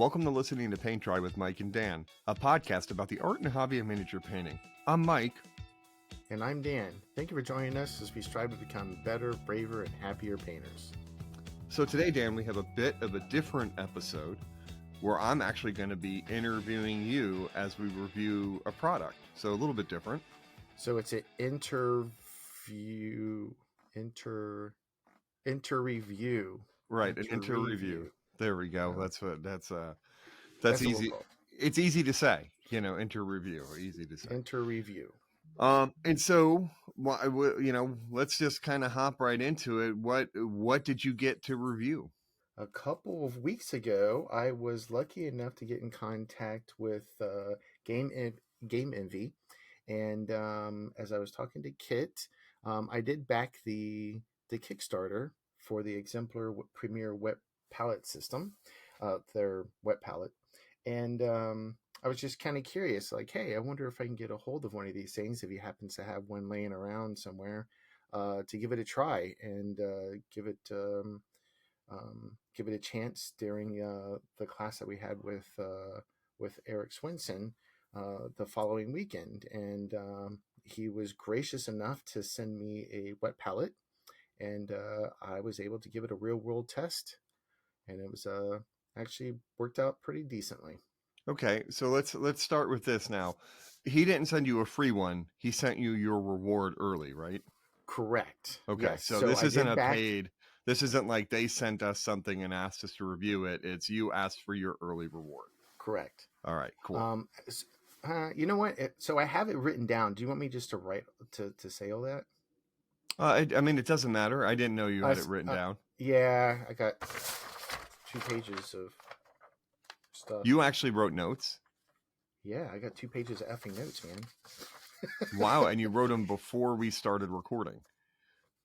Welcome to listening to Paint Dry with Mike and Dan, a podcast about the art and hobby of miniature painting. I'm Mike. And I'm Dan. Thank you for joining us as we strive to become better, braver, and happier painters. So today, Dan, we have a bit of a different episode where I'm actually going to be interviewing you as we review a product. So a little bit different. So it's an inter-review. Right, an inter-review. There we go. That's easy. It's easy to say, inter-review, easy to say. Inter-review. And so, let's just kind of hop right into it. What did you get to review? A couple of weeks ago, I was lucky enough to get in contact with Game Envy, and as I was talking to Kit, I did back the Kickstarter for the Exemplar Premier Wet Pallet system, their wet palette, and I was just kind of curious, like, hey, I wonder if I can get a hold of one of these things if he happens to have one laying around somewhere, to give it a try and give it a chance during the class that we had with Eric Swinson the following weekend. And he was gracious enough to send me a wet palette, and I was able to give it a real world test, and it was actually worked out pretty decently. Okay, so let's start with this now. He didn't send you a free one. He sent you your reward early, right? Correct. Okay, yes. so this isn't paid. This isn't like they sent us something and asked us to review it. It's you asked for your early reward. Correct. All right, cool. You know what? So I have it written down. Do you want me just to write to say all that? I mean, it doesn't matter. I didn't know you had it written down. Yeah, I got 2 pages of stuff. You actually wrote notes? Yeah, I got 2 pages of effing notes, man. Wow, and you wrote them before we started recording.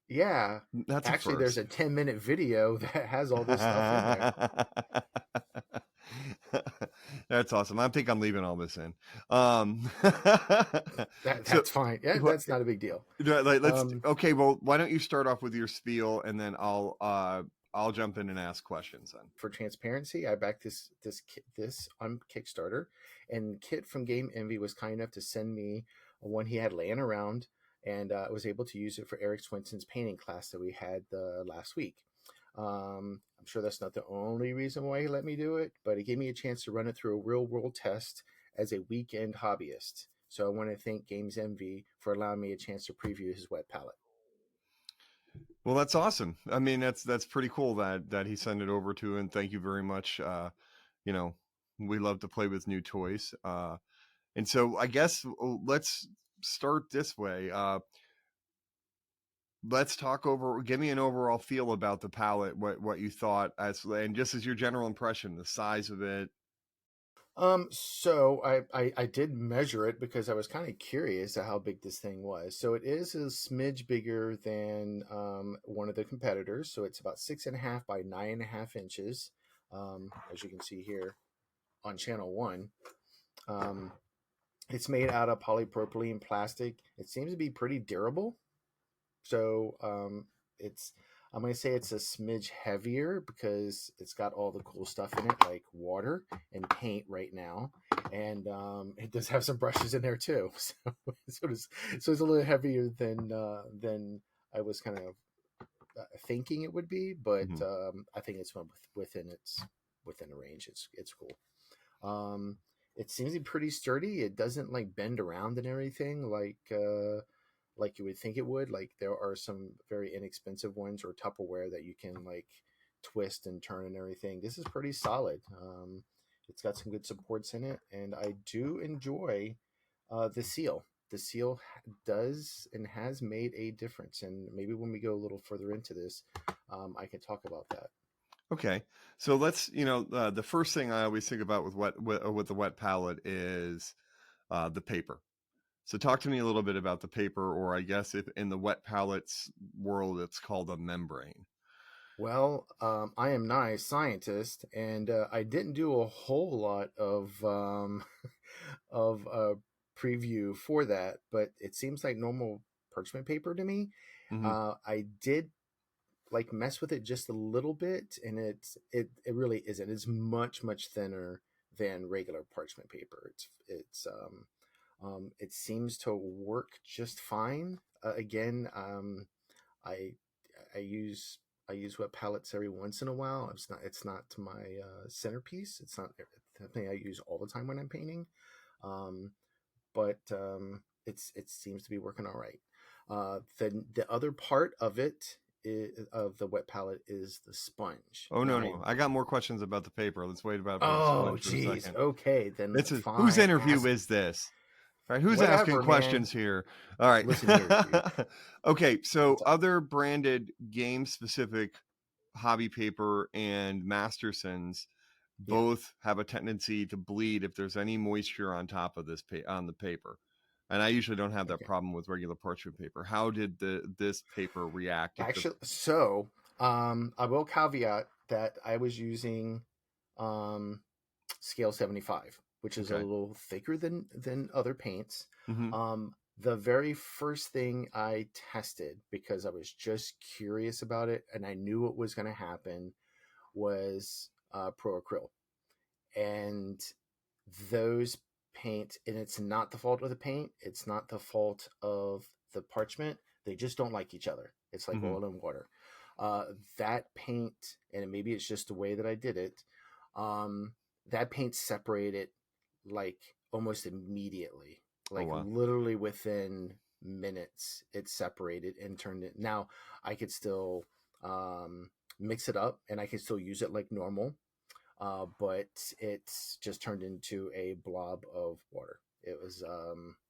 Yeah. That's actually, there's a 10-minute video that has all this stuff in there. That's awesome. I think I'm leaving all this in. That's fine. Yeah, that's not a big deal. Okay, well, why don't you start off with your spiel, and then I'll jump in and ask questions then. For transparency, I backed this on Kickstarter, and Kit from Game Envy was kind enough to send me one he had laying around, and I was able to use it for Eric Swinson's painting class that we had last week. I'm sure that's not the only reason why he let me do it, but it gave me a chance to run it through a real world test as a weekend hobbyist. So I want to thank Games Envy for allowing me a chance to preview his wet palette. Well, that's awesome. I mean, that's pretty cool that he sent it over to, and thank you very much. We love to play with new toys. And so I guess let's start this way. Let's give me an overall feel about the palette, what you thought, and just as your general impression, the size of it. So I did measure it because I was kind of curious at how big this thing was. So it is a smidge bigger than one of the competitors. So it's about 6.5 by 9.5 inches, as you can see here on channel 1. It's made out of polypropylene plastic. It seems to be pretty durable. So I'm going to say it's a smidge heavier because it's got all the cool stuff in it, like water and paint right now. And it does have some brushes in there too. So it's a little heavier than I was kind of thinking it would be, but I think it's within a range. It's cool. It seems to be pretty sturdy. It doesn't like bend around and everything like you would think it would. Like there are some very inexpensive ones or Tupperware that you can like twist and turn and everything. This is pretty solid. It's got some good supports in it, and I do enjoy the seal. The seal does and has made a difference, and maybe when we go a little further into this, I can talk about that. Okay, so let's the first thing I always think about with the wet palette is the paper. So talk to me a little bit about the paper, or I guess if in the wet palettes world, it's called a membrane. Well, I am not a scientist, and I didn't do a whole lot of preview for that, but it seems like normal parchment paper to me. Mm-hmm. I did like mess with it just a little bit, and it really isn't. It's much thinner than regular parchment paper. It seems to work just fine. Again, I I use I use wet pallets every once in a while. It's not my centerpiece. It's not something I use all the time when I'm painting. Um, but it seems to be working all right. The other part of it of the wet palette is the sponge. Oh Now no, no, I got more questions about the paper. Let's wait about the oh sponge for a geez, second. okay, then It's whose fine. interview Ask is this? All right, who's asking whatever, man. questions here? All right. Listen here, dude. Okay, so It's other branded game specific hobby paper and Mastersons yeah. both have a tendency to bleed if there's any moisture on top of on the paper. And I usually don't have that Okay. problem with regular parchment paper. How did this paper react if the Actually, so I will caveat that I was using um, scale 75, which is a okay. little thicker than other paints. Mm-hmm. The very first thing I tested, because I was just curious about it and I knew what was going to happen, was Pro Acryl. And those paint, and it's not the fault of the paint, it's not the fault of the parchment. They just don't like each other. It's like Mm-hmm. oil and water. That paint, and maybe it's just the way that I did it, that paint separated like almost immediately, like wow. literally within minutes it separated and turned it. Now I could still mix it up and I can still use it like normal, but it's just turned into a blob of water. It was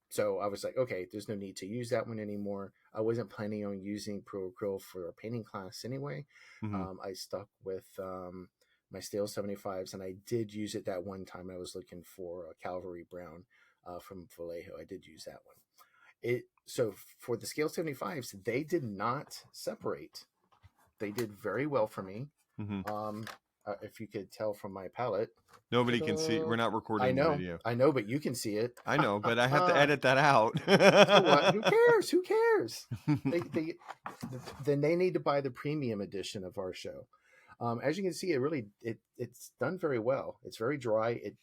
so I was like, okay, there's no need to use that one anymore. I wasn't planning on using Pro Acryl for a painting class anyway. Mm-hmm. I stuck with my stale 75s, and I did use it that one time I was looking for a Calvary Brown from Vallejo. I did use that one. So for the scale 75s, they did not separate. They did very well for me. Mm-hmm. If you could tell from my palette. Nobody can see. We're not recording the video. I know, but you can see it. I know, but I have to edit that out. So what? Who cares? Who cares? Then they need to buy the premium edition of our show. As you can see, it's done very well. It's very dry. It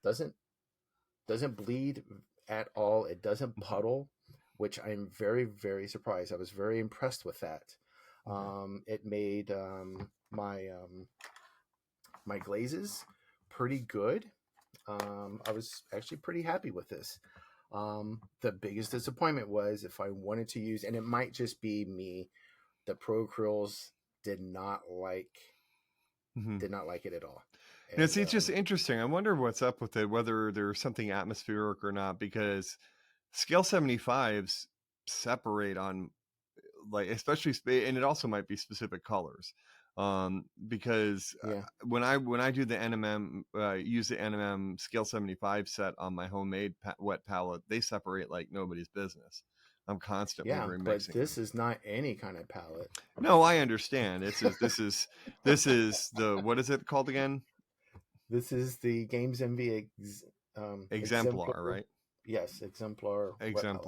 doesn't bleed at all. It doesn't puddle, which I'm very surprised. I was very impressed with that. It made my glazes pretty good. I was actually pretty happy with this. The biggest disappointment was if I wanted to use, and it might just be me, the Pro Acryls did not like it at all. And it's just interesting. I wonder what's up with it, whether there's something atmospheric or not, because scale 75s separate on, like, especially, and it also might be specific colors. Because when I do the NMM, use the NMM scale 75 set on my homemade wet palette, they separate like nobody's business. I'm constantly remixing. But this is not any kind of palette. No, I understand. This is the, what is it called again? This is the Games Envy Exemplar, right? Yes, Exemplar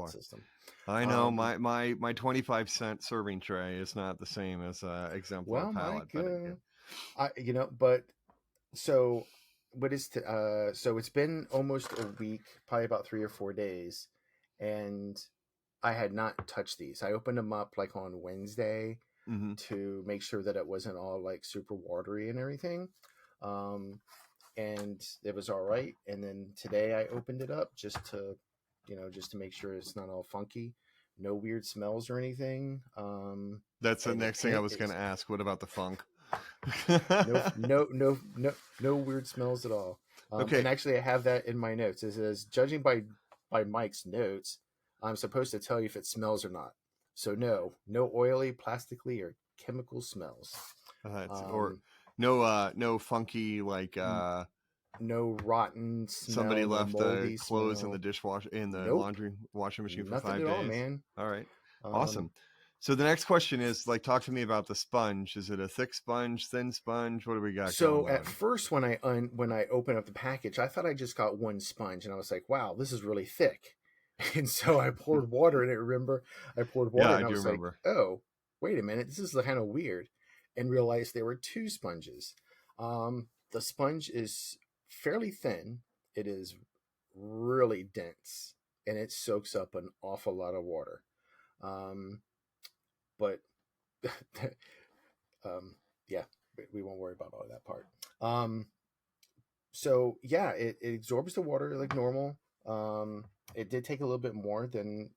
system. I know my 25-cent serving tray is not the same as Exemplar palette. But so what is so it's been almost a week, probably about 3 or 4 days, and I had not touched these. I opened them up like on Wednesday to make sure that it wasn't all like super watery and everything. And it was all right. And then today I opened it up just to make sure it's not all funky. No weird smells or anything. That's the next thing I was going to ask. What about the funk? No weird smells at all. Okay. And actually I have that in my notes. It says, judging by Mike's notes, I'm supposed to tell you if it smells or not. So no oily, plastically, or chemical smells. Or no funky, like no rotten smell. Somebody left the clothes smell. in the dishwasher, in the laundry washing machine for 5 days. Nothing at all, man. All right. Awesome. So the next question is, like, talk to me about the sponge. Is it a thick sponge, thin sponge? What do we got? So at first, when I opened up the package, I thought I just got one sponge, and I was like, "Wow, this is really thick." And so I poured water in it. Remember, I poured water, and I was like, "Oh, wait a minute, this is kind of weird, and realized there were two sponges. The sponge is fairly thin. It is really dense, and it soaks up an awful lot of water. Um, but um, yeah, we won't worry about all of that part. Um, so yeah, it absorbs the water like normal. It did take a little bit more than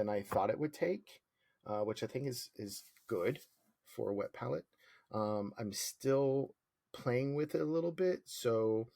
I thought it would take, which I think is good for a wet palette. I'm still playing with it a little bit, so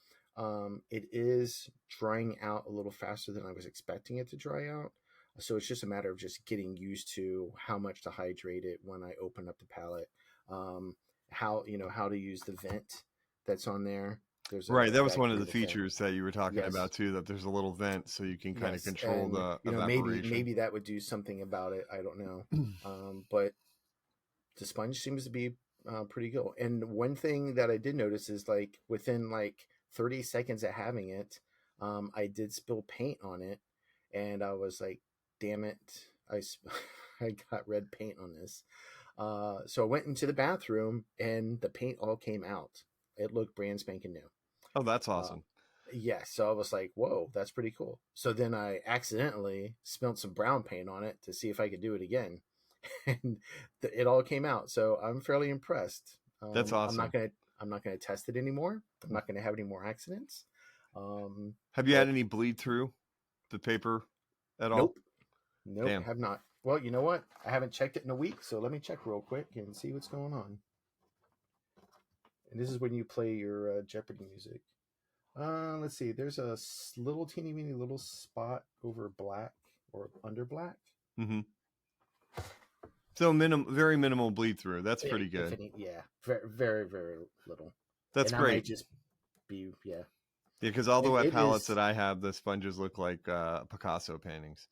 it is drying out a little faster than I was expecting it to dry out. So it's just a matter of just getting used to how much to hydrate it when I open up the palette. Um, how to use the vent that's on there. There's Right, a that was one of the evaporator vent. features that you were talking Yes, about too, that there's a little vent so you can kind of yes, control and the maybe evaporation. that would do something about it. I don't know, but the sponge seems to be pretty good. And one thing that I did notice is like within like 30 seconds of having it, I did spill paint on it, and I was like, "Damn it! I got red paint on this." So I went into the bathroom, and the paint all came out. It looked brand spanking new. Oh, that's Uh, awesome. yeah, so I was like, "Whoa, that's pretty cool." So then I accidentally spilled some brown paint on it to see if I could do it again, and it all came out. So I'm fairly impressed. That's awesome. I'm not gonna test it anymore. I'm not gonna have any more accidents. Have you had But any bleed through the paper at all? nope, nope, Damn. have not. Well, you know what? I haven't checked it in a week, so let me check real quick and see what's going on. And this is when you play your Jeopardy music. Let's see. There's a little teeny weeny little spot over black or under black. Mm-hmm. So very minimal bleed through. That's pretty If good. any, yeah, very, very, very little. That's And that might great. just be, yeah. Yeah, because all the wet It palettes is that I have, the sponges look like Picasso paintings,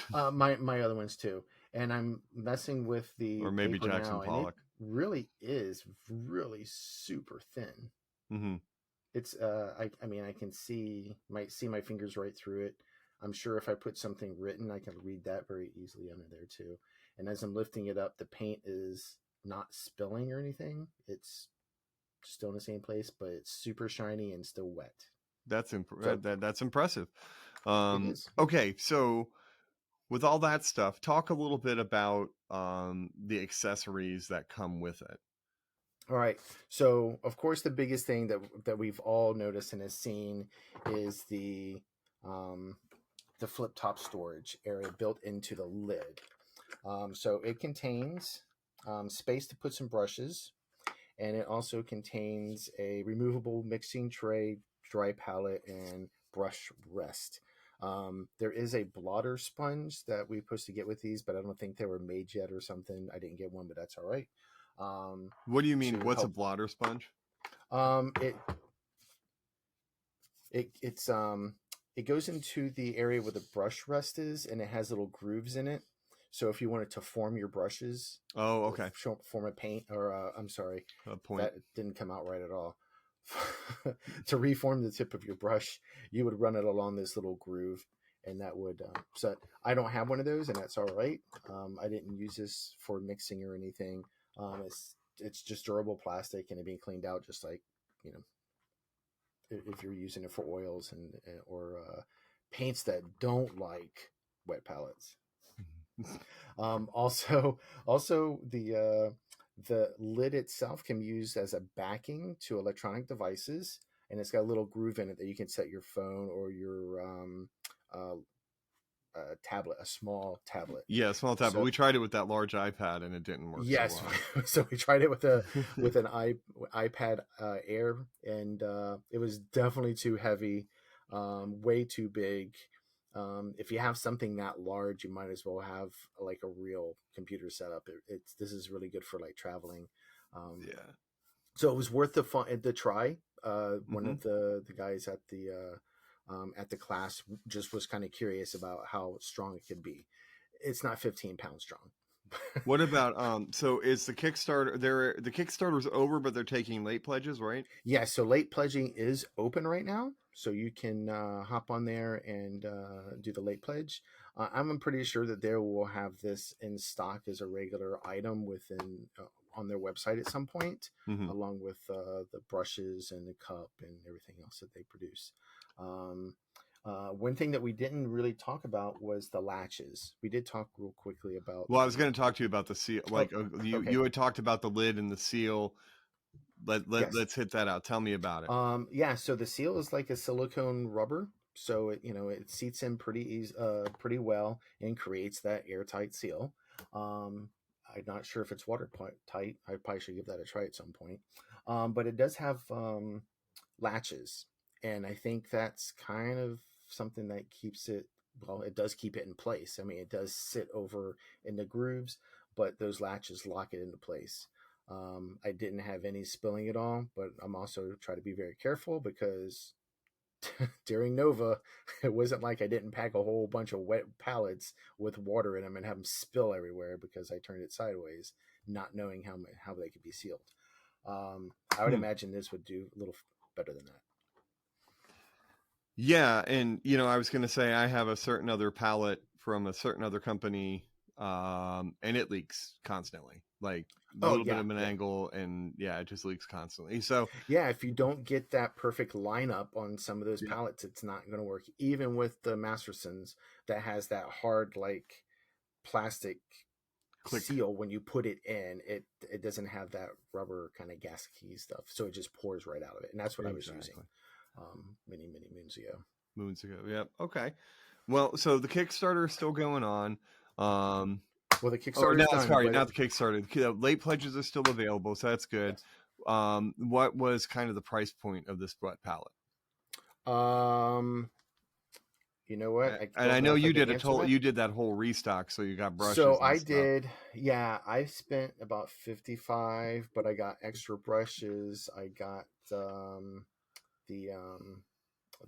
my other ones too. And I'm messing with the or maybe paper Jackson now, and it Pollock. really is really super thin. Mm-hmm. It's I mean I can might see my fingers right through it. I'm sure if I put something written, I can read that very easily under there too. And as I'm lifting it up, the paint is not spilling or anything. It's still in the same place, but it's super shiny and still wet. So That's impressive. it is. Okay, so with all that stuff, talk a little bit about the accessories that come with it. All right. So, of course, the biggest thing that we've all noticed and has seen is um, the flip top storage area built into the lid. So it contains space to put some brushes, and it also contains a removable mixing tray, dry palette, and brush rest. There is a blotter sponge that we're supposed to get with these, but I don't think they were made yet or something. I didn't get one, but that's all right. What do you mean? To What's a help. blotter sponge? Um, it it's it goes into the area where the brush rest is, and it has little grooves in it. So if you wanted to form your brushes Oh, or okay. form a paint, or I'm sorry, A point. that didn't come out right at all. To reform the tip of your brush, you would run it along this little groove, and that would. So I don't have one of those, and that's all right. I didn't use this for mixing or anything. It's just durable plastic, and it being cleaned out just like you know if you're using it for oils or paints that don't like wet palettes. Also the lid itself can be used as a backing to electronic devices, and it's got a little groove in it that you can set your phone or your uh, tablet, a small tablet. Yeah, small tablet. So We tried it with that large iPad and it didn't work so yes, well. so we tried it with an iPad Air, and it was definitely too heavy, way too big. If you have something that large, you might as well have like a real computer setup. This is really good for like traveling. Um, Yeah. so it was worth the try. One Hmm. of the guys at the class just was kind of curious about how strong it could be. It's not 15 pounds strong. What about so is the Kickstarter the Kickstarter's over, but they're taking late pledges, right? Yeah, so late pledging is open right now, so you can hop on there and do the late pledge. I'm pretty sure that they will have this in stock as a regular item within on their website at some point, Hmm. along with the brushes and the cup and everything else that they produce. Um, one thing that we didn't really talk about was the latches. We did talk real quickly about Well, I was the. going to talk to you about the seal. Oh, Like okay. you had talked about the lid and the seal. Yes. Let's hit that out. Tell me about it. Yeah. So the seal is like a silicone rubber, so it seats in pretty well and creates that airtight seal. I'm not sure if it's watertight. I probably should give that a try at some point. But it does have latches, and I think that's kind of something that keeps it. Well, it does keep it in place. I mean, it does sit over in the grooves, but those latches lock it into place. I didn't have any spilling at all, but I'm also trying to be very careful because during Nova, it wasn't like I didn't pack a whole bunch of wet pallets with water in them and have them spill everywhere because I turned it sideways, not knowing how they could be sealed. I would Hmm. imagine this would do a little better than that. Yeah, and I was going to say I have a certain other palette from a certain other company, and it leaks constantly, like a Oh little bit yeah, of an yeah, angle, and yeah, it just leaks constantly. So yeah. If you don't get that perfect lineup on some of those yeah, pallets, it's not going to work. Even with the Mastersons that has that hard like plastic click. seal when you put it in, it doesn't have that rubber kind of gasky stuff, so it just pours right out of it. And that's what I was using Exactly. many moons ago. Moons ago. Yep. Okay. Well, so the Kickstarter is still going on. Um, Well, the oh, Kickstarter no, is done, sorry, but not the Kickstarter. The late pledges are still available, so that's good. yes. What was kind of the price point of this wet palette? um you know what, I And don't I know know if I you can did answer that. you did that whole restock, so you got So brushes and I stuff. did, yeah, I spent about 55, but I got extra brushes. I got the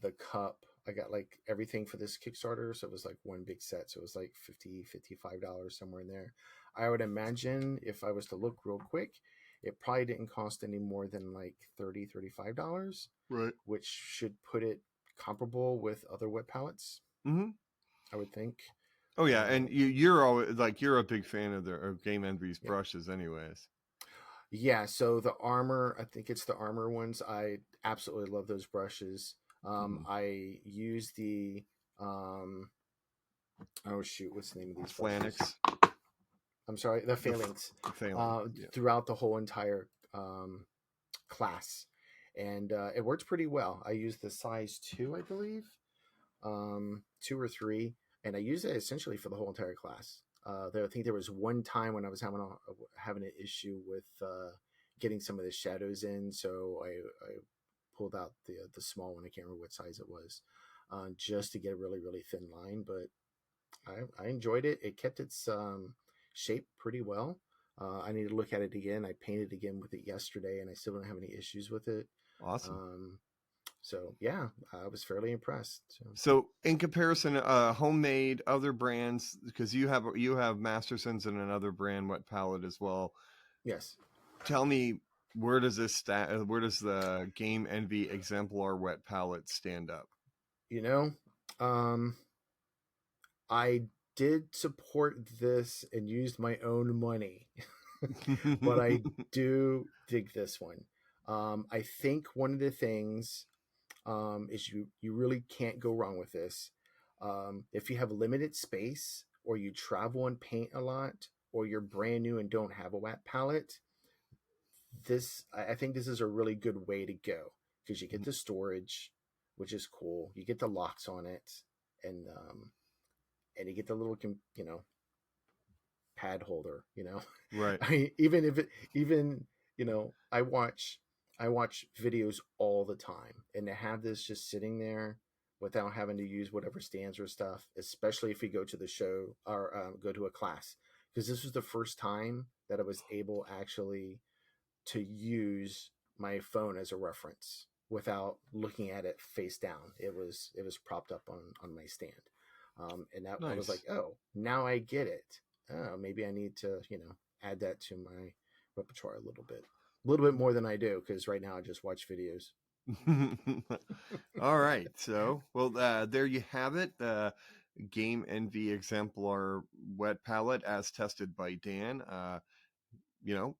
the cup. I got like everything for this Kickstarter, so it was like one big set. So it was like $55 somewhere in there. I would imagine if I was to look real quick, it probably didn't cost any more than like $35, Right. which should put it comparable with other wet palettes, Mm-hmm. I would think. Oh yeah, and Um, you're always like you're a big fan of of Game Envy's yeah, brushes, anyways. yeah. So the armor, I think it's the armor ones. I absolutely love those brushes. Mm. I use the um, oh shoot, what's the name of these brushes? Flanix, I'm sorry, the phalanx, Phalanx. Yeah. throughout the whole entire class, and it works pretty well. I use the size 2, I believe, 2 or 3, and I use it essentially for the whole entire class. I think there was one time when I was having an issue with getting some of the shadows in, so I pulled out the small one. I can't remember what size it was, just to get a really thin line, but I enjoyed it. It kept its shape pretty well. I need to look at it again. I painted again with it yesterday, and I still don't have any issues with it. Awesome. Um, so yeah, I was fairly impressed. So, So, in comparison, homemade other brands, because you have Mastersons and another brand wet palette as well. yes, Tell me, where does where does the Game Envy Exemplar wet palette stand up? you know, um, I did support this and used my own money, but I do dig this one. I think one of the things is you really can't go wrong with this. If you have limited space, or you travel and paint a lot, or you're brand new and don't have a wet palette, I think this is a really good way to go because you get the storage, which is cool. You get the locks on it, and and you get the little pad holder. Right. I mean, even if it even I watch videos all the time, and to have this just sitting there without having to use whatever stands or stuff, especially if we go to the show or go to a class, because this was the first time that I was able actually to use my phone as a reference without looking at it face down. It was propped up on my stand, and that I was like, Nice. oh, now I get it. Oh, maybe I need to add that to my repertoire a little bit more than I do, because right now I just watch videos. All right. So, well, there you have it. Game Envy Exemplar wet palette as tested by Dan.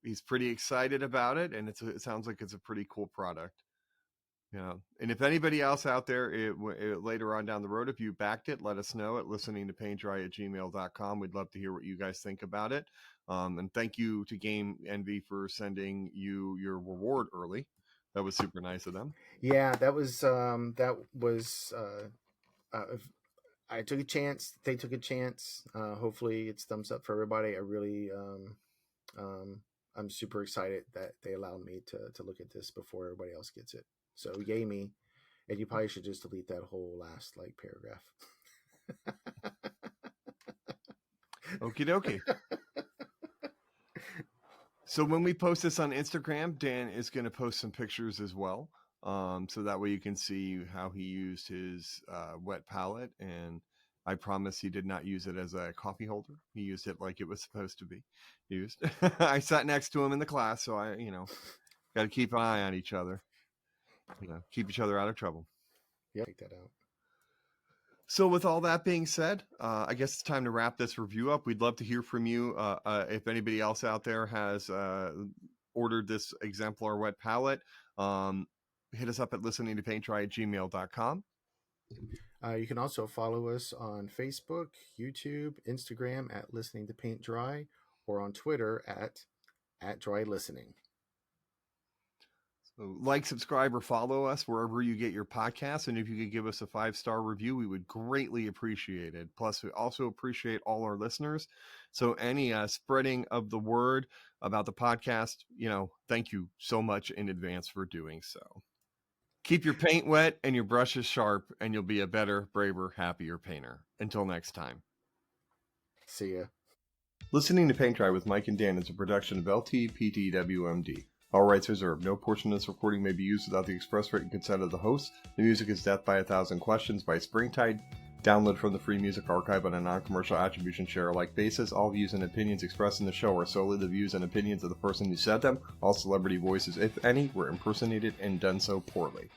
He's pretty excited about it, and it sounds like it's a pretty cool product. And if anybody else out there, later on down the road, if you backed it, let us know at listeningtopaintdry@gmail.com. We'd love to hear what you guys think about it. And thank you to Game Envy for sending you your reward early. That was super nice of them. Yeah, that was I took a chance. They took a chance. Hopefully, it's thumbs up for everybody. I really, I'm super excited that they allowed me to look at this before everybody else gets it. So yay me, and you probably should just delete that whole last paragraph. Okie dokie. So when we post this on Instagram, Dan is going to post some pictures as well. So that way you can see how he used his wet palette. And I promise he did not use it as a coffee holder. He used it like it was supposed to be used. I sat next to him in the class, so I, got to keep an eye on each other. Keep each other out of trouble. Yeah, take that out. So with all that being said, I guess it's time to wrap this review up. We'd love to hear from you. If anybody else out there has ordered this Exemplar wet palette, hit us up at listeningtopaintdry@gmail.com. You can also follow us on Facebook, YouTube, Instagram at Listening to Paint Dry, or on Twitter at Dry Listening. So like, subscribe, or follow us wherever you get your podcasts. And if you could give us a 5-star review, we would greatly appreciate it. Plus, we also appreciate all our listeners. So any spreading of the word about the podcast, thank you so much in advance for doing so. Keep your paint wet and your brushes sharp, and you'll be a better, braver, happier painter. Until next time. See ya. Listening to Paint Dry with Mike and Dan is a production of LTPTWMD. All rights reserved. No portion of this recording may be used without the express written consent of the host. The music is Death by a Thousand Questions by Springtide. Download from the Free Music Archive on a non-commercial attribution share-alike basis. All views and opinions expressed in the show are solely the views and opinions of the person who said them. All celebrity voices, if any, were impersonated and done so poorly.